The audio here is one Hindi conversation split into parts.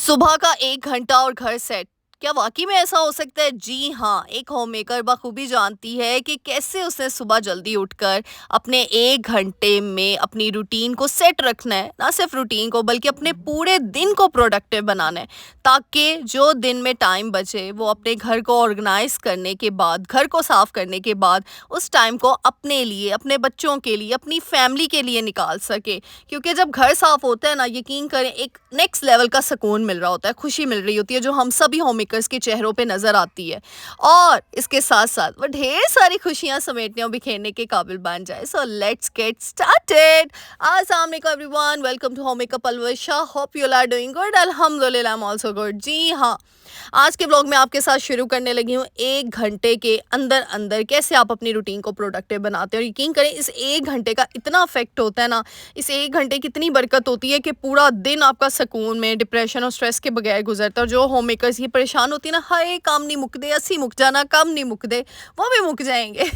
सुबह का 1 घंटा और घर सेट। क्या वाक़ई में ऐसा हो सकता है? जी हाँ, एक होममेकर बखूबी जानती है कि कैसे उसे सुबह जल्दी उठकर अपने 1 घंटे में अपनी रूटीन को सेट रखना है। ना सिर्फ़ रूटीन को बल्कि अपने पूरे दिन को प्रोडक्टिव बनाना है, ताकि जो दिन में टाइम बचे वो अपने घर को ऑर्गेनाइज़ करने के बाद, घर को साफ़ करने के बाद उस टाइम को अपने लिए, अपने बच्चों के लिए, अपनी फैमिली के लिए निकाल सके। क्योंकि जब घर साफ होता है ना, यकीन करें एक नेक्स्ट लेवल का सुकून मिल रहा होता है, खुशी मिल रही होती है जो हम सभी होम मेकर्स के चेहरों पे नजर आती है। और इसके साथ साथ वो ढेर सारी खुशियां समेटने और बिखेरने के काबिल बन जाए। So let's get started. अस्सलाम वालेकुम everyone, welcome to home makeup Alvisha. Hope you are doing good. अल्हम्दुलिल्लाह, आई एम आल्सो गुड। जी हाँ, आज के ब्लॉग में आपके साथ शुरू करने लगी हूँ 1 घंटे के अंदर अंदर कैसे आप अपनी रूटीन को प्रोडक्टिव बनाते हैं। और यकीन करें इस 1 घंटे का इतना इफेक्ट होता है ना, इस 1 घंटे की इतनी बरकत होती है कि पूरा दिन आपका सुकून में, डिप्रेशन और स्ट्रेस के बगैर गुजरता है। और जो होम मेकर्स ये परेशान होती है ना, हाय काम नहीं मुकदे, अस्सी मुक जाना, काम नहीं मुकदे, वो भी मुक जाएंगे।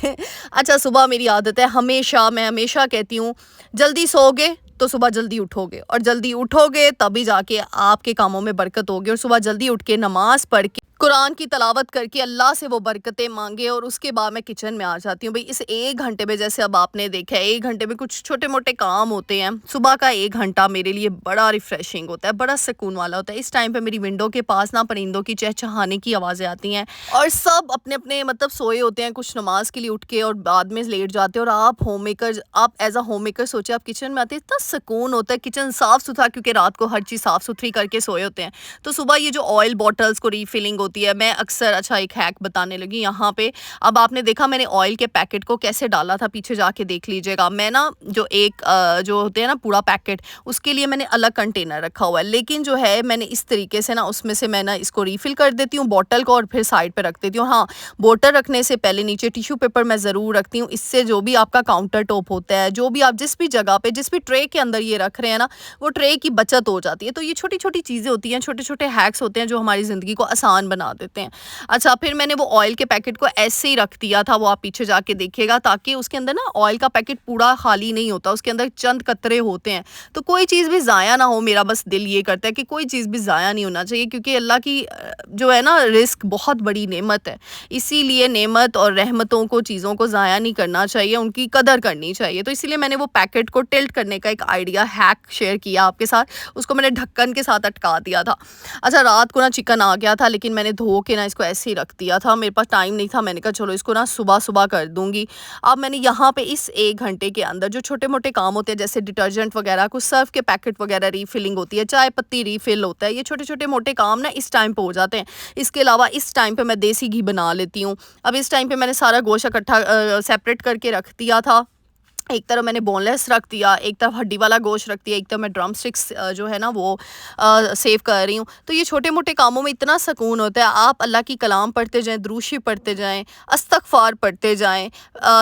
अच्छा, सुबह मेरी आदत है, मैं हमेशा कहती हूँ, जल्दी सोओगे तो सुबह जल्दी उठोगे, और जल्दी उठोगे तभी जाके आपके कामों में बरकत होगी। और सुबह जल्दी उठ के नमाज पढ़ के कुरान की तलावत करके अल्लाह से वो बरकतें मांगे, और उसके बाद मैं किचन में आ जाती हूँ। भाई इस 1 घंटे में, जैसे अब आपने देखा है, 1 घंटे में कुछ छोटे मोटे काम होते हैं। सुबह का 1 घंटा मेरे लिए बड़ा रिफ्रेशिंग होता है, बड़ा सुकून वाला होता है। इस टाइम पे मेरी विंडो के पास ना परिंदों की चहचहाने की आवाज़ें आती हैं, और सब अपने अपने मतलब सोए होते हैं, कुछ नमाज के लिए उठ के और बाद में लेट जाते हैं। और आप एज अ होम मेकर सोचे, आप किचन में आते हैं, इतना सुकून होता है, किचन साफ़ सुथरा, क्योंकि रात को हर चीज़ साफ़ सुथरी करके सोए होते हैं। तो सुबह ये जो ऑयल बॉटल्स को रीफिलिंग होती है, मैं अक्सर, अच्छा एक हैक बताने लगी यहाँ पे। अब आपने देखा मैंने ऑयल के पैकेट को कैसे डाला था, पीछे जाके देख लीजिएगा। मैं ना जो जो होते हैं ना पूरा पैकेट, उसके लिए मैंने अलग कंटेनर रखा हुआ है, लेकिन जो है मैंने इस तरीके से ना उसमें से मैं ना इसको रीफिल कर देती हूँ बॉटल को, और फिर साइड पे रख देती हूँ। हाँ, बॉटल रखने से पहले नीचे टिश्यू पेपर मैं ज़रूर रखती हूँ। इससे जो भी आपका काउंटर टॉप होता है, जो भी आप जिस भी जगह पे, जिस भी ट्रे के अंदर ये रख रहे हैं ना, वो ट्रे की बचत हो जाती है। तो ये छोटी छोटी चीज़ें होती हैं, छोटे छोटे हैक्स होते हैं जो हमारी ज़िंदगी को आसान बना देते हैं। अच्छा, फिर मैंने वो ऑयल के पैकेट को ऐसे ही रख दिया था, वो आप पीछे जाके देखिएगा, ताकि उसके अंदर ना ऑयल का पैकेट पूरा खाली नहीं होता, उसके अंदर चंद कतरे होते हैं। तो कोई चीज़ भी ज़ाया ना हो, मेरा बस दिल ये करता है कि कोई चीज़ भी ज़ाया नहीं होना चाहिए, क्योंकि अल्लाह की जो है ना रिस्क बहुत बड़ी नेमत है। इसीलिए नेमत और रहमतों को, चीज़ों को ज़ाया नहीं करना चाहिए, उनकी कदर करनी चाहिए। तो इसीलिए मैंने वो पैकेट को टिल्ट करने का एक आइडिया, हैक शेयर किया आपके साथ। उसको मैंने ढक्कन के साथ अटका दिया था। अच्छा, रात को ना चिकन आ गया था, लेकिन मैंने धो के ना इसको ऐसे ही रख दिया था, मेरे पास टाइम नहीं था। मैंने कहा चलो इसको ना सुबह सुबह कर दूंगी। अब मैंने यहाँ पे इस 1 घंटे के अंदर जो छोटे मोटे काम होते हैं, जैसे डिटर्जेंट वगैरह, कुछ सर्फ के पैकेट वगैरह रीफिलिंग होती है, चाय पत्ती रीफिल होता है, ये छोटे छोटे मोटे काम ना इस टाइम पे हो जाते हैं। इसके अलावा इस टाइम पे मैं देसी घी बना लेती हूँ। अब इस टाइम पे मैंने सारा गोश्त इकट्ठा सेपरेट करके रख दिया था। एक तरफ मैंने बोनलेस रख दिया, एक तरफ हड्डी वाला गोश्त रख दिया, एक तरफ मैं ड्रम स्टिक्स जो है ना वो सेव कर रही हूँ। तो ये छोटे मोटे कामों में इतना सुकून होता है। आप अल्लाह की कलाम पढ़ते जाएं, द्रूशी पढ़ते जाएं, अस्तगफार पढ़ते जाएं,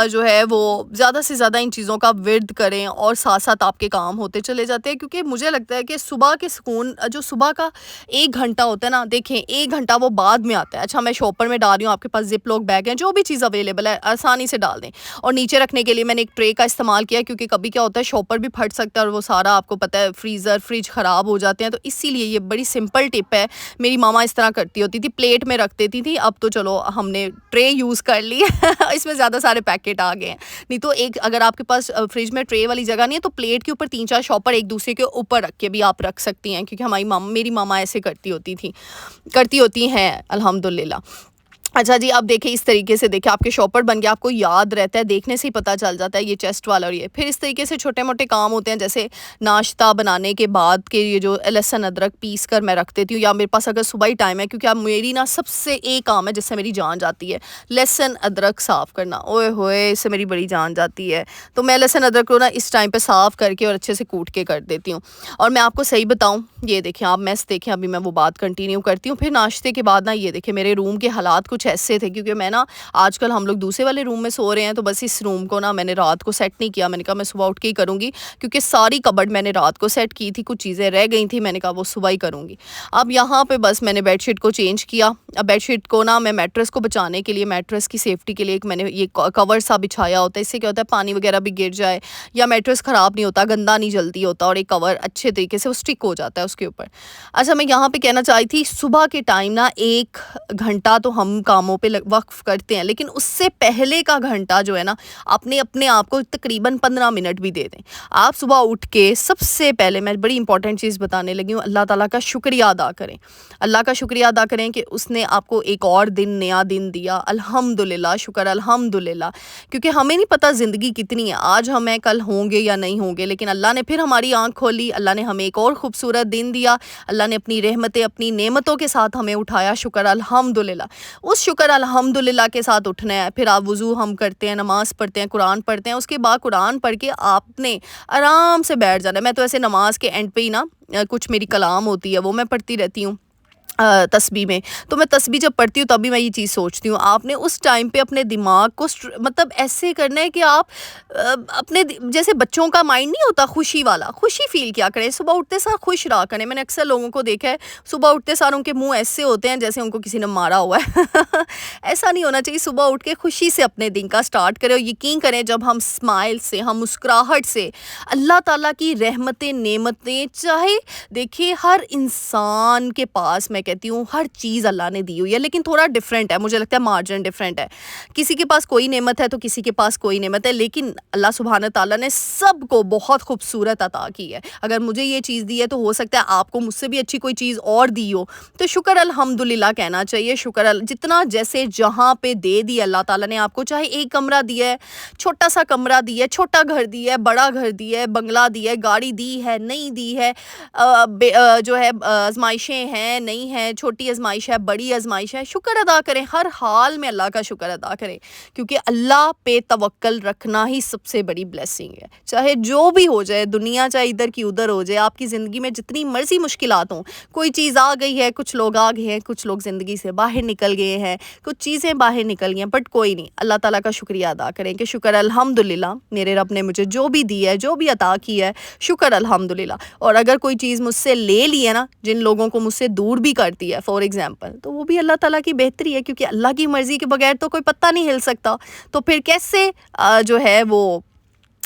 जो है वो ज़्यादा से ज़्यादा इन चीज़ों का विर्द करें, और साथ साथ आपके काम होते चले जाते हैं। क्योंकि मुझे लगता है कि सुबह के सुकून, जो सुबह का 1 घंटा होता है ना, देखें 1 घंटा वो बाद में आता है। अच्छा, मैं शॉपर में डाल रही हूँ, आपके पास जिप लॉक बैग है, जो भी चीज़ अवेलेबल है आसानी से डाल दें। और नीचे रखने के लिए मैंने एक ट्रे का इस्तेमाल किया, क्योंकि कभी क्या होता है शॉपर भी फट सकता है, और वो सारा आपको पता है फ्रिज ख़राब हो जाते हैं। तो इसीलिए ये बड़ी सिंपल टिप है। मेरी मामा इस तरह करती होती थी, प्लेट में रख देती थी। अब तो चलो हमने ट्रे यूज़ कर ली है। इसमें ज़्यादा सारे पैकेट आ गए हैं। नहीं तो एक, अगर आपके पास फ्रिज में ट्रे वाली जगह नहीं है, तो प्लेट के ऊपर 3-4 शॉपर एक दूसरे के ऊपर रख के भी आप रख सकती हैं, क्योंकि मेरी मामा ऐसे करती होती हैं, अल्हम्दुलिल्लाह। अच्छा जी, अब देखिए इस तरीके से, देखिए आपके शॉपर बन गया, आपको याद रहता है, देखने से ही पता चल जाता है ये चेस्ट वाला। और ये फिर इस तरीके से छोटे मोटे काम होते हैं, जैसे नाश्ता बनाने के बाद के ये जो लहसुन अदरक पीस कर मैं रख देती हूँ, या मेरे पास अगर सुबह ही टाइम है, क्योंकि अब मेरी ना सबसे एक काम है जिससे मेरी जान जाती है, लहसुन अदरक साफ़ करना। ओए होए, इससे मेरी बड़ी जान जाती है। तो मैं लहसुन अदरक को ना इस टाइम पर साफ़ करके और अच्छे से कूट के कर देती हूँ। और मैं आपको सही बताऊँ, ये देखें आप, मैस देखें, अभी मैं वो बात कंटिन्यू करती हूँ। फिर नाश्ते के बाद ना ये देखें मेरे रूम के हालात कुछ कुछ ऐसे थे, क्योंकि मैं ना आजकल हम लोग दूसरे वाले रूम में सो रहे हैं, तो बस इस रूम को ना मैंने रात को सेट नहीं किया। मैंने कहा मैं सुबह उठ के ही करूँगी, क्योंकि सारी कबर्ड मैंने रात को सेट की थी, कुछ चीज़ें रह गई थी, मैंने कहा वो सुबह ही करूँगी। अब यहाँ पे बस मैंने बेडशीट को चेंज किया। अब बेडशीट को ना मैं मैट्रेस को बचाने के लिए, मैट्रेस की सेफ्टी के लिए एक मैंने ये कवर सा बिछाया होता है। इससे क्या होता है, पानी वगैरह भी गिर जाए या मैट्रेस ख़राब नहीं होता, गंदा नहीं जल्दी होता, और एक कवर अच्छे तरीके से वो स्टिक हो जाता है उसके ऊपर। अच्छा, मैं यहाँ पे कहना चाही थी, सुबह के टाइम ना 1 घंटा तो हम कामों पे वक्फ करते हैं, लेकिन उससे पहले का घंटा जो है ना, अपने आप को तकरीबन 15 मिनट भी दे दें। आप सुबह उठ के सबसे पहले, मैं बड़ी इंपॉर्टेंट चीज़ बताने लगी हूँ, अल्लाह ताला का शुक्रिया अदा करें। अल्लाह का शुक्रिया अदा करें कि उसने आपको एक और दिन, नया दिन दिया। अल्हम्दुलिल्लाह, शुक्र अल्हम्दुलिल्लाह, क्योंकि हमें नहीं पता ज़िंदगी कितनी है, आज हम हैं कल होंगे या नहीं होंगे, लेकिन अल्लाह ने फिर हमारी आँख खोली, अल्लाह ने हमें एक और खूबसूरत दिन दिया, अल्लाह ने अपनी रहमतें, अपनी नेमतों के साथ हमें उठाया। शुक्र अल्हम्दुलिल्लाह। उस शुक्र अल्हम्दुलिल्लाह के साथ उठना है। फिर आप वज़ू हम करते हैं, नमाज़ पढ़ते हैं, कुरान पढ़ते हैं, उसके बाद कुरान पढ़ के आपने आराम से बैठ जाना है। मैं तो ऐसे नमाज के एंड पे ही ना कुछ मेरी कलाम होती है वो मैं पढ़ती रहती हूँ तस्बीह में। तो मैं तस्बीह जब पढ़ती हूँ तभी मैं ये चीज़ सोचती हूँ, आपने उस टाइम पे अपने दिमाग को मतलब ऐसे करना है कि आप अपने जैसे बच्चों का माइंड नहीं होता खुशी वाला, खुशी फील किया करें, सुबह उठते सार खुश रहा करें। मैंने अक्सर लोगों को देखा है, सुबह उठते सार उनके मुंह ऐसे होते हैं जैसे उनको किसी ने मारा हुआ है ऐसा नहीं होना चाहिए। सुबह उठ के खुशी से अपने दिन का स्टार्ट करें, और यकीन करें जब हम स्माइल से, हम मुस्कुराहट से अल्लाह ताला की रहमतें, नेमतें, चाहे देखिए हर इंसान के पास, मैं कहती हूँ हर चीज़ अल्लाह ने दी हुई है, लेकिन थोड़ा डिफरेंट है, मुझे लगता है मार्जिन डिफरेंट है। किसी के पास कोई नेमत है तो किसी के पास कोई नेमत है, लेकिन अल्लाह सुब्हान ताला ने सबको बहुत खूबसूरत अता की है। अगर मुझे ये चीज़ दी है तो हो सकता है आपको मुझसे भी अच्छी कोई चीज़ और दी हो, तो शुक्र अल्हम्दुलिल्लाह कहना चाहिए। शुक्र जितना जैसे जहाँ पे दे दी अल्लाह ताला ने आपको, चाहे एक कमरा दिया है, छोटा सा कमरा दिया है, छोटा घर दिया है, बड़ा घर दिया है, बंगला दिया है, गाड़ी दी है, नहीं दी है, जो है आजमाइशें हैं, नहीं हैं, छोटी आजमाइश है, बड़ी आजमाइश है, शुक्र अदा करें। हर हाल में अल्लाह का शुक्र अदा करें, क्योंकि अल्लाह पे तवक्कल रखना ही सबसे बड़ी ब्लेसिंग है। चाहे जो भी हो जाए, दुनिया चाहे इधर की उधर हो जाए, आपकी ज़िंदगी में जितनी मर्जी मुश्किलात हों, कोई चीज़ आ गई है, कुछ लोग आ गए हैं, कुछ लोग ज़िंदगी से बाहर निकल गए हैं, कुछ चीज़ें बाहर निकल गई हैं, बट कोई नहीं, अल्लाह ताला का शुक्रिया अदा करें कि शुक्र अल्हम्दुलिल्लाह, मेरे रब ने मुझे जो भी दी है, जो भी अता की है, शुक्र अल्हम्दुलिल्लाह। और अगर कोई चीज़ मुझसे ले ली है ना, जिन लोगों को मुझसे दूर भी करती है फॉर एग्जांपल, तो वो भी अल्लाह ताला की बेहतरी है, क्योंकि अल्लाह की मर्ज़ी के बगैर तो कोई पत्ता नहीं हिल सकता। तो फिर कैसे जो है वो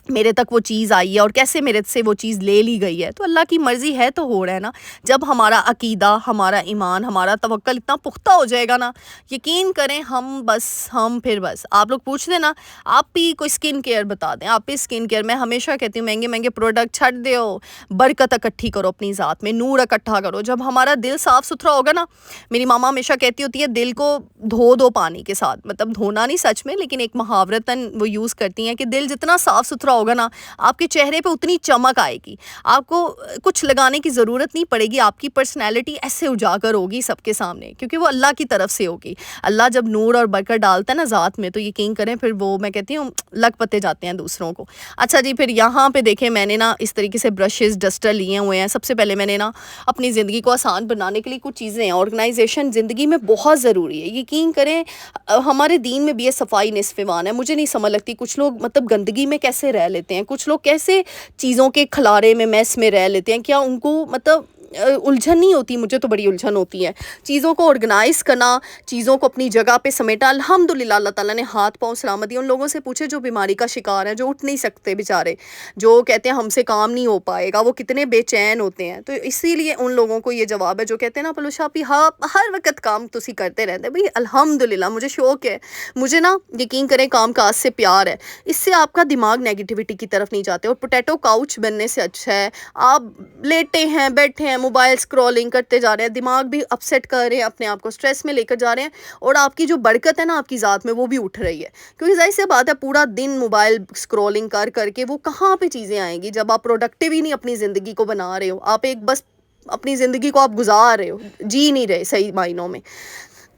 मेरे तक वो चीज़ आई है और कैसे मेरे से वो चीज़ ले ली गई है, तो अल्लाह की मर्ज़ी है तो हो रहा है ना। जब हमारा अकीदा, हमारा ईमान, हमारा तवक्कल इतना पुख्ता हो जाएगा ना, यकीन करें हम फिर बस आप लोग पूछ देना, आप भी कोई स्किन केयर बता दें, आप भी स्किन केयर, मैं हमेशा कहती हूँ महंगे महंगे प्रोडक्ट छੱਡ दो, बरकत इकट्ठी करो अपनी ज़ात में, नूर इकट्ठा करो। जब हमारा दिल साफ़ सुथरा होगा ना, मेरी मामा हमेशा कहती होती है दिल को धो दो पानी के साथ, मतलब धोना नहीं सच में, लेकिन एक मुहावरतन वो यूज़ करती हैं कि दिल जितना साफ़ सुथरा होगा ना, आपके चेहरे पे उतनी चमक आएगी, आपको कुछ लगाने की ज़रूरत नहीं पड़ेगी, आपकी पर्सनैलिटी ऐसे उजागर होगी सबके सामने, क्योंकि वो अल्लाह की तरफ से होगी। अल्लाह जब नूर और बरकत डालता है ना ज़ात में, तो यकीन करें फिर वो, मैं कहती हूँ, लग पते जाते हैं दूसरों को। अच्छा जी, फिर यहाँ पे देखें, मैंने ना इस तरीके से ब्रशेज़, डस्टर लिए हुए हैं। सबसे पहले मैंने ना अपनी ज़िंदगी को आसान बनाने के लिए कुछ चीज़ें हैं, ऑर्गेनाइजेशन ज़िंदगी में बहुत ज़रूरी है। यकीन करें हमारे दीन में भी ये सफाई निस्फ़ ईमान है। मुझे नहीं समझ लगती कुछ लोग मतलब गंदगी में कैसे रह लेते हैं, कुछ लोग कैसे चीज़ों के खलारे में, मैस में रह लेते हैं, क्या उनको मतलब उलझन नहीं होती? मुझे तो बड़ी उलझन होती है। चीज़ों को ऑर्गेनाइज़ करना, चीज़ों को अपनी जगह पे समेटना। अल्हम्दुलिल्लाह अल्लाह ताला ने हाथ पाँव सलामत दिए। उन लोगों से पूछे जो बीमारी का शिकार हैं, जो उठ नहीं सकते बेचारे, जो कहते हैं हमसे काम नहीं हो पाएगा, वो कितने बेचैन होते हैं। तो इसीलिए उन लोगों को ये जवाब है जो कहते हैं ना पलूषा भी, हाँ हर वक्त काम तुसी करते रहते। भाई अल्हम्दुलिल्लाह मुझे शौक़ है, मुझे ना यकीन करें काम काज से प्यार है, इससे आपका दिमाग नेगेटिविटी की तरफ नहीं जाते। और पोटैटो काउच बनने से अच्छा है आप लेटे हैं, बैठे हैं, मोबाइल स्क्रॉलिंग करते जा रहे हैं, दिमाग भी अपसेट कर रहे हैं, अपने आप को स्ट्रेस में लेकर जा रहे हैं, और आपकी जो बरकत है ना आपकी ज़ात में, वो भी उठ रही है। क्योंकि ज़ाहिर सी बात है, पूरा दिन मोबाइल स्क्रॉलिंग कर करके वो कहाँ पे चीज़ें आएंगी जब आप प्रोडक्टिव ही नहीं अपनी ज़िंदगी को बना रहे हो। आप एक बस अपनी ज़िंदगी को आप गुजार रहे हो, जी नहीं रहे सही मायनों में।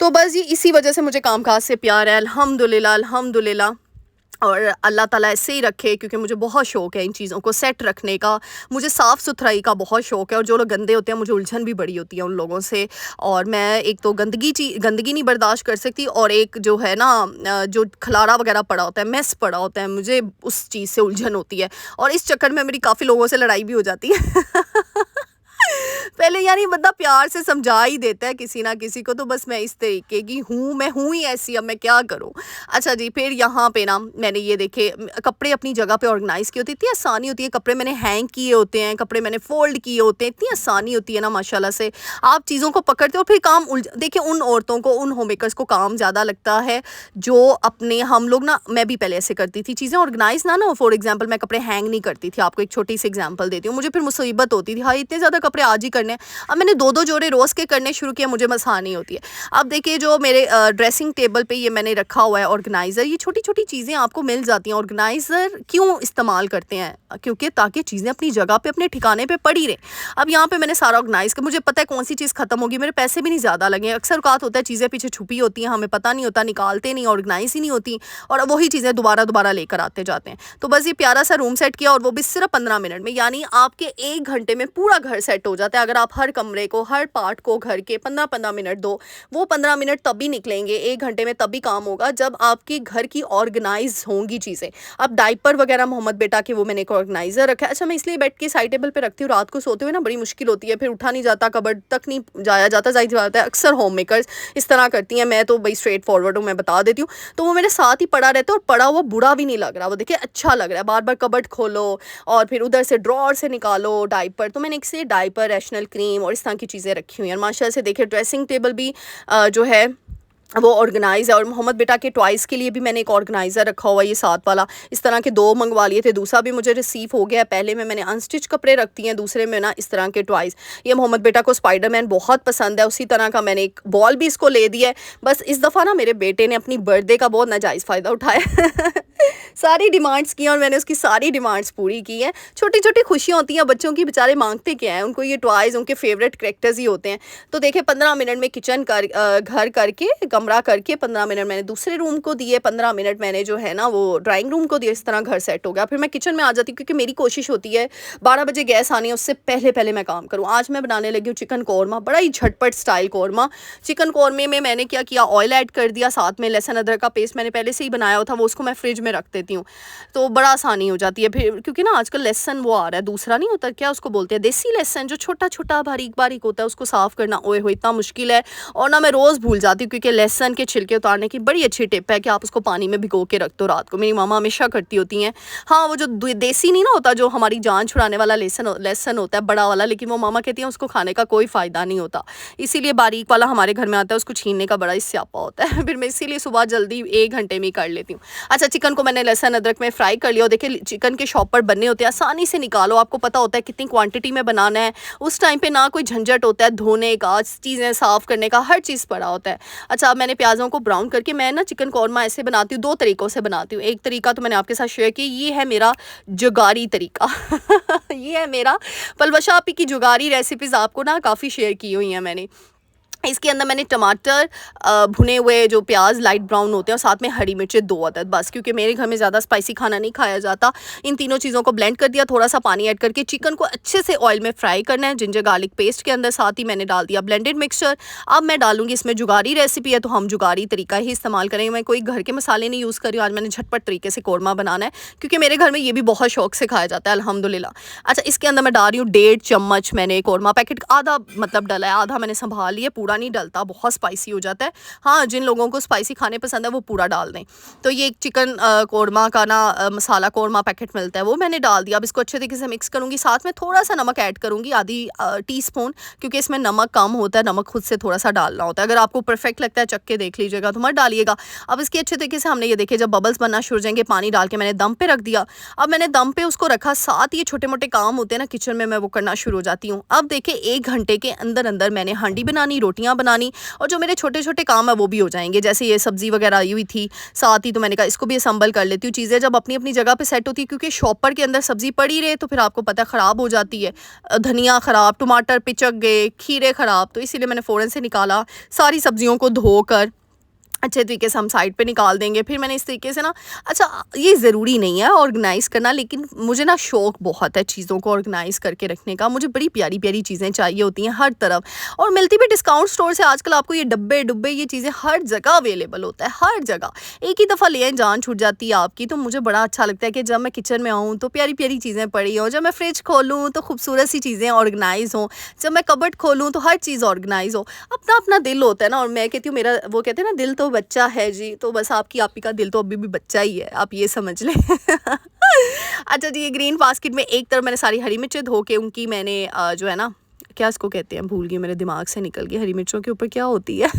तो बस ये इसी वजह से मुझे काम काज से प्यार है। अल्हम्दुलिल्लाह अल्हम्दुलिल्लाह और अल्लाह ताला ऐसे ही रखे, क्योंकि मुझे बहुत शौक है इन चीज़ों को सेट रखने का। मुझे साफ़ सुथराई का बहुत शौक है, और जो लोग गंदे होते हैं मुझे उलझन भी बड़ी होती है उन लोगों से। और मैं एक तो गंदगी नहीं बर्दाश्त कर सकती, और एक जो है ना जो खलारा वगैरह पड़ा होता है, मेस पड़ा होता है, मुझे उस चीज़ से उलझन होती है। और इस चक्कर में मेरी काफ़ी लोगों से लड़ाई भी हो जाती है। पहले यानी बंदा प्यार से समझा ही देता है किसी ना किसी को, तो बस मैं इस तरीके की हूँ, मैं हूँ ही ऐसी, अब मैं क्या करूँ। अच्छा जी, फिर यहाँ पे ना मैंने ये देखे कपड़े अपनी जगह पे ऑर्गेनाइज़ किए होते हैं, इतनी आसानी होती है, कपड़े मैंने हैंग किए होते हैं, कपड़े मैंने फ़ोल्ड किए होते हैं, इतनी आसानी होती है ना माशाल्लाह से। आप चीज़ों को पकड़ते हो और फिर काम उलझ देखिए, उन औरतों को, उन होम मेकर्स को काम ज़्यादा लगता है, जो अपने हम लोग ना, मैं भी पहले ऐसे करती थी, चीज़ें ऑर्गेनाइज़ ना हो। फॉर एग्ज़ाम्पल मैं कपड़े हैंग नहीं करती थी, आपको एक छोटी सी एग्ज़ाम्पल देती हूँ। मुझे फिर मुसीबत होती थी, हाँ, इतने ज़्यादा कपड़े आज ही करने हैं। अब मैंने 2-2 जोड़े रोज़ के करने शुरू किए, मुझे बस आसानी होती है। अब देखिए, जो मेरे ड्रेसिंग टेबल पे ये मैंने रखा हुआ है ऑर्गेनाइज़र, ये छोटी-छोटी चीज़ें आपको मिल जाती हैं। ऑर्गेनाइज़र क्यों इस्तेमाल करते हैं? क्योंकि ताकि चीज़ें अपनी जगह पे, अपने ठिकाने पे पड़ी रहें। अब यहाँ पे मैंने सारा ऑर्गेनाइज़ किया, मुझे पता है कौन-सी चीज़ ख़त्म होगी, मेरे पैसे भी नहीं ज़्यादा लगे। अक्सर औक़ात होता है चीज़ें पीछे छुपी होती हैं, हमें पता नहीं होता, निकालते नहीं, ऑर्गेनाइज़ ही नहीं होती, और वही चीज़ें दोबारा-दोबारा लेकर आते जाते हैं। तो बस ये प्यारा-सा रूम सेट किया, और वो भी सिर्फ़ 15 मिनट में, यानी आपके 1 घंटे में पूरा घर सेट हो जाता है। अगर आप हर कमरे को, हर पार्ट को घर के 15-15 मिनट दो, वो 15 मिनट तभी निकलेंगे, 1 घंटे में तभी काम होगा जब आपके घर की ऑर्गेनाइज़ होंगी चीज़ें। अब डायपर वगैरह मोहम्मद बेटा के, वो मैंने एक ऑर्गेनाइज़र रखा है। अच्छा, मैं इसलिए बेड के साइड टेबल पे रखती हूँ, रात को सोते हुए ना बड़ी मुश्किल होती है, फिर उठा नहीं जाता, कबर्ड तक नहीं जाया जाता, ज़ाहिर सी बात है अक्सर होम मेकर्स इस तरह करती हैं। मैं तो भई स्ट्रेट फॉरवर्ड हूँ, मैं बता देती हूँ। तो वो मेरे साथ ही पड़ा रहता है, और पड़ा हुआ बुरा भी नहीं लग रहा, वो देखिए अच्छा लग रहा है। बार-बार कबर्ड खोलो और फिर उधर से ड्रॉअर से निकालो डायपर, तो मैंने इसलिए डायपर, रैशनल क्रीम और इस तरह की चीज़ें रखी हुई हैं। माशाल्लाह से देखिए, ड्रेसिंग टेबल भी जो है वो ऑर्गेनाइज़ है, और मोहम्मद बेटा के टॉयज़ के लिए भी मैंने एक ऑर्गेनाइज़र रखा हुआ है, ये साथ वाला। इस तरह के 2 मंगवा लिए थे, दूसरा भी मुझे रिसीव हो गया है। पहले में मैंने अनस्टिच कपड़े रखती हैं, दूसरे में ना इस तरह के टॉयज़। ये मोहम्मद बेटा को स्पाइडरमैन बहुत पसंद है, उसी तरह का मैंने एक बॉल भी इसको ले दिया है। बस इस दफ़ा ना मेरे बेटे ने अपनी बर्थडे का बहुत नाजायज़ फ़ायदा उठाया। सारी डिमांड्स की, और मैंने उसकी सारी डिमांड्स पूरी की हैं। छोटी-छोटी खुशियाँ होती हैं बच्चों की, बेचारे माँगते क्या हैं, उनको ये टॉयज़ उनके फ़ेवरेट कैरेक्टर्स ही होते हैं। तो देखिए, 15 मिनट में घर करके, कमरा करके 15 मिनट मैंने दूसरे रूम को दिए, 15 मिनट मैंने जो है ना वो ड्राइंग रूम को दिए। इस तरह घर सेट हो गया। फिर मैं किचन में आ जाती हूँ, क्योंकि मेरी कोशिश होती है 12 बजे गैस आनी है, उससे पहले-पहले मैं काम करूँ। आज मैं बनाने लगी हूँ चिकन कौरमा, बड़ा ही झटपट स्टाइल कौरमा। चिकन कौरमे में मैंने क्या किया, ऑयल ऐड कर दिया, साथ में लहसुन अदरक का पेस्ट मैंने पहले से ही बनाया हुआ था, वो उसको मैं फ्रिज में रख देती हूँ, तो बड़ा आसानी हो जाती है। फिर क्योंकि ना आजकल लहसुन वो आ रहा है, दूसरा नहीं होता, क्या उसको बोलते हैं, देसी लहसुन, जो छोटा-छोटा बारीक-बारीक होता है, उसको साफ़ करना ओए होए इतना मुश्किल है, और ना मैं रोज़ भूल जाती हूँ। क्योंकि लहसुन के छिलके उतारने की बड़ी अच्छी टिप है कि आप उसको पानी में भिगो के रख दो रात को, मेरी मामा हमेशा करती होती हैं। हाँ, वो जो देसी नहीं ना होता, जो हमारी जान छुड़ाने वाला लहसुन होता है बड़ा वाला, लेकिन वो मामा कहती हैं उसको खाने का कोई फ़ायदा नहीं होता, इसीलिए बारीक वाला हमारे घर में आता है, उसको छीनने का बड़ा ही स्यापा होता है। फिर मैं इसीलिए सुबह जल्दी 1 घंटे में ही कर लेती हूँ। अच्छा, चिकन को मैंने लहसुन अदरक में फ्राई कर लिया, और देखिए चिकन के शॉपर बनने होते हैं, आसानी से निकालो, आपको पता होता है कितनी क्वांटिटी में बनाना है। उस टाइम पे ना कोई झंझट होता है धोने का, चीज़ें साफ़ करने का, हर चीज़ पड़ा होता है। अच्छा, अब मैंने प्याज़ों को ब्राउन करके, मैं ना चिकन कौरमा ऐसे बनाती हूँ, 2 तरीक़ों से बनाती हूँ। एक तरीका तो मैंने आपके साथ शेयर किया, ये है मेरा जुगाड़ी तरीका। ये है मेरा पलवशा आपी की जुगाड़ी रेसिपीज़, आपको ना काफ़ी शेयर की हुई हैं मैंने। इसके अंदर मैंने टमाटर, भुने हुए जो प्याज लाइट ब्राउन होते हैं, और साथ में हरी मिर्चें 2 अदद, बस, क्योंकि मेरे घर में ज़्यादा स्पाइसी खाना नहीं खाया जाता। इन तीनों चीज़ों को ब्लेंड कर दिया, थोड़ा सा पानी ऐड करके चिकन को अच्छे से ऑयल में फ्राई करना है, जिंजर गार्लिक पेस्ट के अंदर। साथ ही मैंने डाल दिया ब्लेंडेड मिक्सचर। अब मैं डालूंगी इसमें, जुगाड़ी रेसिपी है तो हम जुगाड़ी तरीका ही इस्तेमाल करेंगे, मैं कोई घर के मसाले नहीं यूज़ कर रही हूँ। आज मैंने झटपट तरीके से कौरमा बनाना है, क्योंकि मेरे घर में ये भी बहुत शौक से खाया जाता है, अल्हम्दुलिल्लाह। अच्छा, इसके अंदर मैं डाल रही हूँ 1.5 चम्मच, मैंने कौरमा पैकेट आधा मतलब डला है, आधा मैंने संभाल लिया, पूरा नहीं डलता, बहुत स्पाइसी हो जाता है। हाँ, जिन लोगों को स्पाइसी खाने पसंद है वो पूरा डाल दें। तो ये एक चिकन कौरमा का ना मसाला कौरमा पैकेट मिलता है, वो मैंने डाल दिया। अब इसको अच्छे तरीके से मिक्स करूँगी, साथ में थोड़ा सा नमक ऐड करूँगी, आधी टीस्पून, क्योंकि इसमें नमक कम होता है, नमक खुद से थोड़ा सा डालना होता है। अगर आपको परफेक्ट लगता है, चख के देख लीजिएगा, तो मत डालिएगा। अब इसके अच्छे तरीके से हमने ये देखिए, जब बबल्स बनना शुरू हो जाएंगे, पानी डाल के मैंने दम पे रख दिया। अब मैंने दम पे उसको रखा, साथ ये छोटे मोटे काम होते हैं ना किचन में, मैं वो करना शुरू हो जाती हूँ। अब देखिए, 1 घंटे के अंदर अंदर मैंने हांडी बनानी, रोटियाँ बनानी, और जो मेरे छोटे छोटे काम है वो भी हो जाएंगे। जैसे ये सब्जी वगैरह आई हुई थी साथ ही, तो मैंने कहा इसको भी असम्बल कर लेती हूँ। चीज़ें जब अपनी अपनी जगह पे सेट होती है, क्योंकि शॉपर के अंदर सब्जी पड़ी रहे तो फिर आपको पता है ख़राब हो जाती है, धनिया ख़राब, टमाटर पिचक गए, खीरे ख़राब, तो इसीलिए मैंने फ़ौरन से निकाला, सारी सब्जियों को धोकर अच्छे तरीके से हम साइड पे निकाल देंगे। फिर मैंने इस तरीके से ना, अच्छा ये ज़रूरी नहीं है ऑर्गेनाइज़ करना, लेकिन मुझे ना शौक बहुत है चीज़ों को ऑर्गेनाइज़ करके रखने का। मुझे बड़ी प्यारी-प्यारी चीज़ें चाहिए होती हैं हर तरफ, और मिलती भी डिस्काउंट स्टोर से। आजकल आपको ये डब्बे-डुब्बे ये चीज़ें हर जगह अवेलेबल होता है, हर जगह। एक ही दफ़ा ले आएँ जान छूट जाती है आपकी। तो मुझे बड़ा अच्छा लगता है कि जब मैं किचन में आऊँ तो प्यारी-प्यारी चीज़ें पड़ी हों, जब मैं फ्रिज खोलूँ तो खूबसूरत सी चीज़ें ऑर्गेनाइज़ हों, जब मैं कबर्ड खोलूँ तो हर चीज़ ऑर्गेनाइज़ हो। अपना-अपना दिल होता है ना, और मैं कहती हूँ मेरा, वो कहते हैं ना, दिल तो बच्चा है जी, तो बस आपकी आप ही का दिल तो अभी भी बच्चा ही है, आप ये समझ लें। अच्छा जी, ये ग्रीन बास्केट में एक तरफ मैंने सारी हरी मिर्चें धो के उनकी मैंने जो है ना, क्या इसको कहते हैं, भूल गई, मेरे दिमाग से निकल गई, हरी मिर्चों के ऊपर क्या होती है?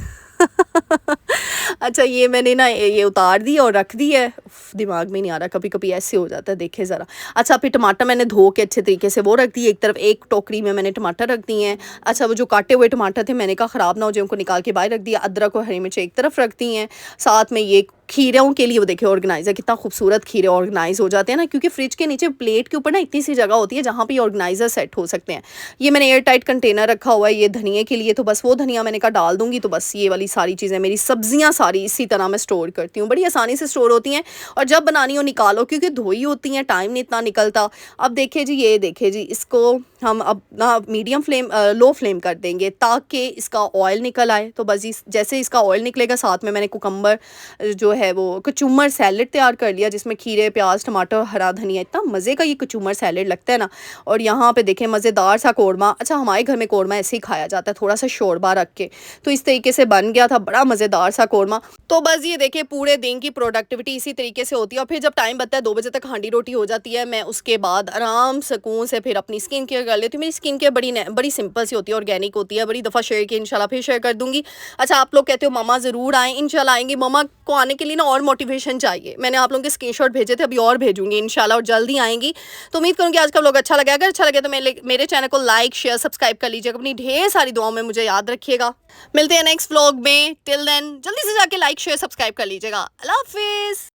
अच्छा, ये मैंने ना ये उतार दी और रख दी है। उफ़, दिमाग में नहीं आ रहा, कभी-कभी ऐसे हो जाता है, देखिए ज़रा। अच्छा, फिर टमाटर मैंने धो के अच्छे तरीके से वो रख दिए एक तरफ, एक टोकरी में मैंने टमाटर रख दिए हैं। अच्छा, वो जो काटे हुए टमाटर थे मैंने कहा ख़राब ना हो जाए, उनको निकाल के बाहर रख दिया। अदरक और हरी मिर्च एक तरफ रख दी हैं। साथ में ये खीरों के लिए वो देखिए ऑर्गेनाइज़र, कितना खूबसूरत खीरे ऑर्गेनाइज़ हो जाते हैं ना, क्योंकि फ्रिज के नीचे प्लेट के ऊपर ना इतनी सी जगह होती है जहाँ पे ऑर्गेनाइज़र सेट हो सकते हैं। ये मैंने एयर टाइट कंटेनर रखा हुआ है ये धनिये के लिए, तो बस वो धनिया मैंने कहा डाल दूँगी, तो बस ये वाली सारी चीज़ें, मेरी सब्जियाँ सारी इसी तरह मैं स्टोर करती हूँ। बड़ी आसानी से स्टोर होती हैं, और जब बनानी हो निकालो, क्योंकि धोई होती हैं, टाइम नहीं इतना निकलता। अब देखिए जी, ये देखिए जी, इसको हम अब ना मीडियम फ्लेम लो फ्लेम कर देंगे ताकि इसका ऑयल निकल आए। तो बस इस जैसे इसका ऑयल निकलेगा, साथ में मैंने कुकम्बर जो है वो कचूमर सैलेड तैयार कर लिया, जिसमें खीरे, प्याज, टमाटर, हरा धनिया, इतना मज़े का ये कचूमर सैलेड लगता है ना। और यहाँ पे देखें मज़ेदार सा कौरमा। अच्छा, हमारे घर में कौरमा ऐसे ही खाया जाता है, थोड़ा सा शोरबा रख के, तो इस तरीके से बन गया था बड़ा मज़ेदार सा कौरमा। तो बस ये देखिए, पूरे दिन की प्रोडक्टिविटी इसी तरीके से होती है। और फिर जब टाइम बचता है 2 बजे तक हांडी रोटी हो जाती है, मैं उसके बाद आराम सुकून से फिर अपनी स्किन केयर कर लेती हूँ। मेरी स्किन केयर बड़ी सिंपल सी होती है, ऑर्गेनिक होती है। बड़ी दफ़ा शेयर की, इंशाल्लाह फिर शेयर कर दूँगी। अच्छा, आप लोग कहते हो मम्मा ज़रूर आएँ, इंशाल्लाह आएँगे। मम्मा को आने के लिए ना और मोटिवेशन चाहिए। मैंने आप लोगों के स्क्रीनशॉट भेजे थे, अभी और भेजूँगी इंशाल्लाह, और जल्दी आएँगी। तो उम्मीद करूँगी आज का व्लॉग अच्छा लगा। अगर अच्छा लगे तो मेरे चैनल को लाइक, शेयर, सब्सक्राइब कर लीजिएगा। अपनी ढेर सारी दुआओं में मुझे याद रखिएगा। मिलते हैं नेक्स्ट व्लॉग में। टिल देन जल्दी से जाके लाइक, शेयर, सब्सक्राइब कर लीजिएगा। अल्लाह हाफ़िज़।